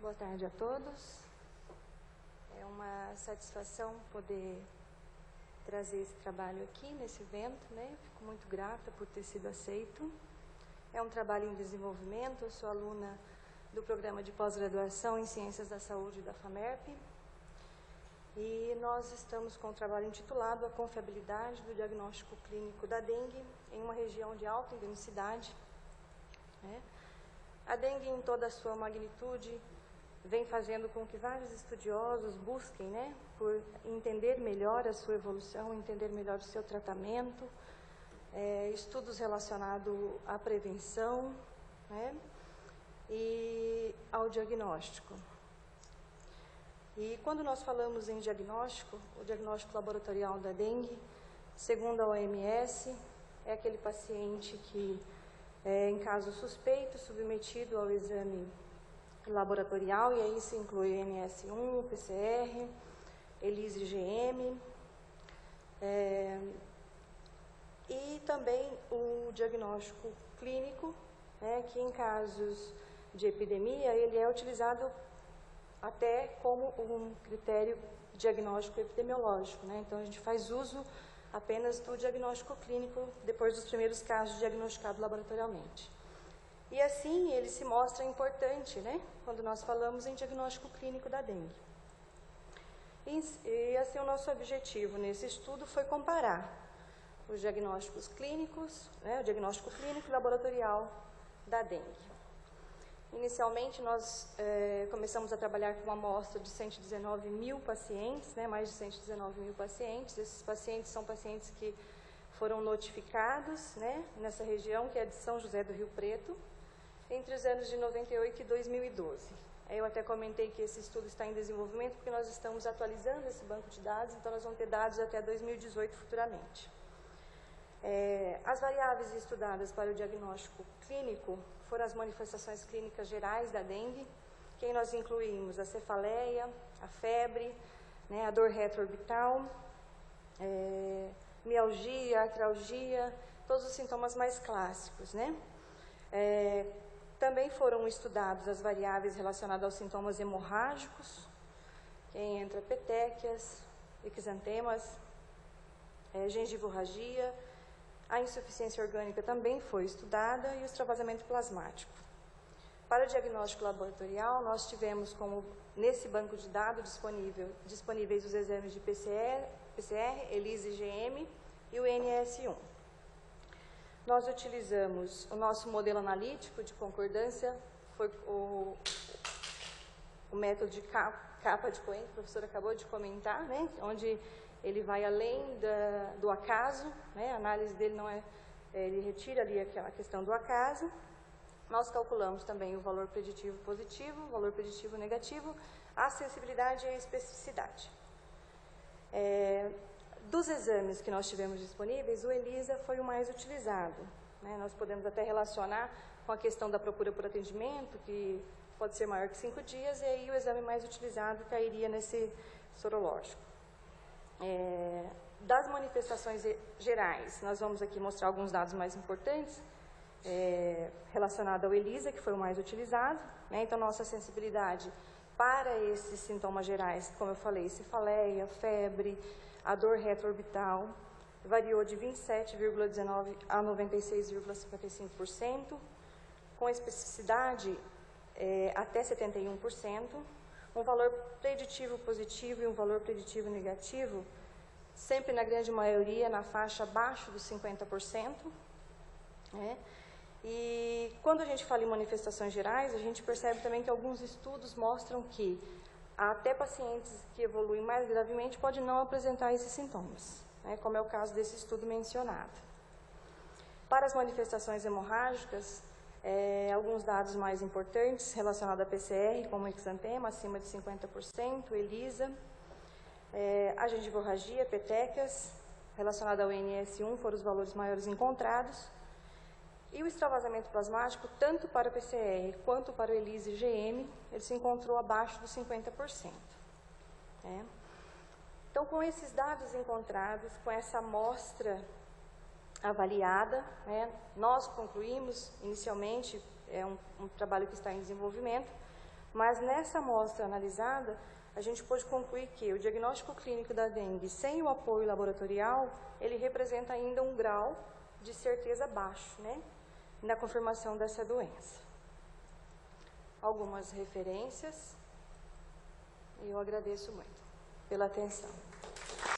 Boa tarde a todos. É uma satisfação poder trazer esse trabalho aqui nesse evento, né? Fico muito grata por ter sido aceito. É um trabalho em desenvolvimento, eu sou aluna do programa de pós-graduação em Ciências da Saúde da FAMERP e nós estamos com um trabalho intitulado A Confiabilidade do Diagnóstico Clínico da Dengue em uma região de alta endemicidade. A dengue, em toda a sua magnitude, vem fazendo com que vários estudiosos busquem, por entender melhor a sua evolução, entender melhor o seu tratamento, estudos relacionados à prevenção, e ao diagnóstico. E quando nós falamos em diagnóstico, o diagnóstico laboratorial da dengue, segundo a OMS, é aquele paciente que em caso suspeito, submetido ao exame laboratorial, e aí se inclui o NS1, o PCR, ELISA e IgM, e também o diagnóstico clínico, que em casos de epidemia, ele é utilizado até como um critério diagnóstico epidemiológico, Então, a gente faz uso apenas do diagnóstico clínico depois dos primeiros casos diagnosticados laboratorialmente. E assim ele se mostra importante, quando nós falamos em diagnóstico clínico da dengue. E assim o nosso objetivo nesse estudo foi comparar os diagnósticos clínicos, o diagnóstico clínico e laboratorial da dengue. Inicialmente, nós começamos a trabalhar com uma amostra de 119 mil pacientes, mais de 119 mil pacientes. Esses pacientes são pacientes que foram notificados nessa região, que é de São José do Rio Preto, entre os anos de 98 e 2012. Eu até comentei que esse estudo está em desenvolvimento, porque nós estamos atualizando esse banco de dados, então nós vamos ter dados até 2018 futuramente. As variáveis estudadas para o diagnóstico clínico foram as manifestações clínicas gerais da dengue, que aí nós incluímos a cefaleia, a febre, a dor retroorbital, mialgia, artralgia, todos os sintomas mais clássicos, Também foram estudados as variáveis relacionadas aos sintomas hemorrágicos, que entra petequias, exantemas, gengivorragia. A insuficiência orgânica também foi estudada e o extravasamento plasmático. Para o diagnóstico laboratorial, nós tivemos nesse banco de dados disponíveis os exames de PCR, ELISA e IgM e o NS1. Nós utilizamos o nosso modelo analítico de concordância, foi o método de capa de Cohen, que o professor acabou de comentar, onde ele vai além do acaso, a análise dele não ele retira ali aquela questão do acaso. Nós calculamos também o valor preditivo positivo, o valor preditivo negativo, a sensibilidade e a especificidade. Dos exames que nós tivemos disponíveis, o ELISA foi o mais utilizado. Nós podemos até relacionar com a questão da procura por atendimento, que pode ser maior que 5 dias, e aí o exame mais utilizado cairia nesse sorológico. Das manifestações gerais, nós vamos aqui mostrar alguns dados mais importantes relacionados ao ELISA, que foi o mais utilizado. Então, nossa sensibilidade para esses sintomas gerais, como eu falei, cefaleia, febre, a dor retroorbital, variou de 27,19% a 96,55%, com especificidade até 71%, um valor preditivo positivo e um valor preditivo negativo, sempre na grande maioria na faixa abaixo dos 50%. E quando a gente fala em manifestações gerais, a gente percebe também que alguns estudos mostram que até pacientes que evoluem mais gravemente podem não apresentar esses sintomas, como é o caso desse estudo mencionado. Para as manifestações hemorrágicas, alguns dados mais importantes relacionados à PCR, como exantema, acima de 50%, ELISA, a gengivorragia, petequias, relacionada ao NS1, foram os valores maiores encontrados, e o extravasamento plasmático, tanto para o PCR quanto para o ELISA e IgM, ele se encontrou abaixo dos 50%. Então, com esses dados encontrados, com essa amostra avaliada, nós concluímos, inicialmente, é um trabalho que está em desenvolvimento, Mas nessa amostra analisada, a gente pôde concluir que o diagnóstico clínico da dengue sem o apoio laboratorial, ele representa ainda um grau de certeza baixo, né, na confirmação dessa doença. Algumas referências, e eu agradeço muito pela atenção.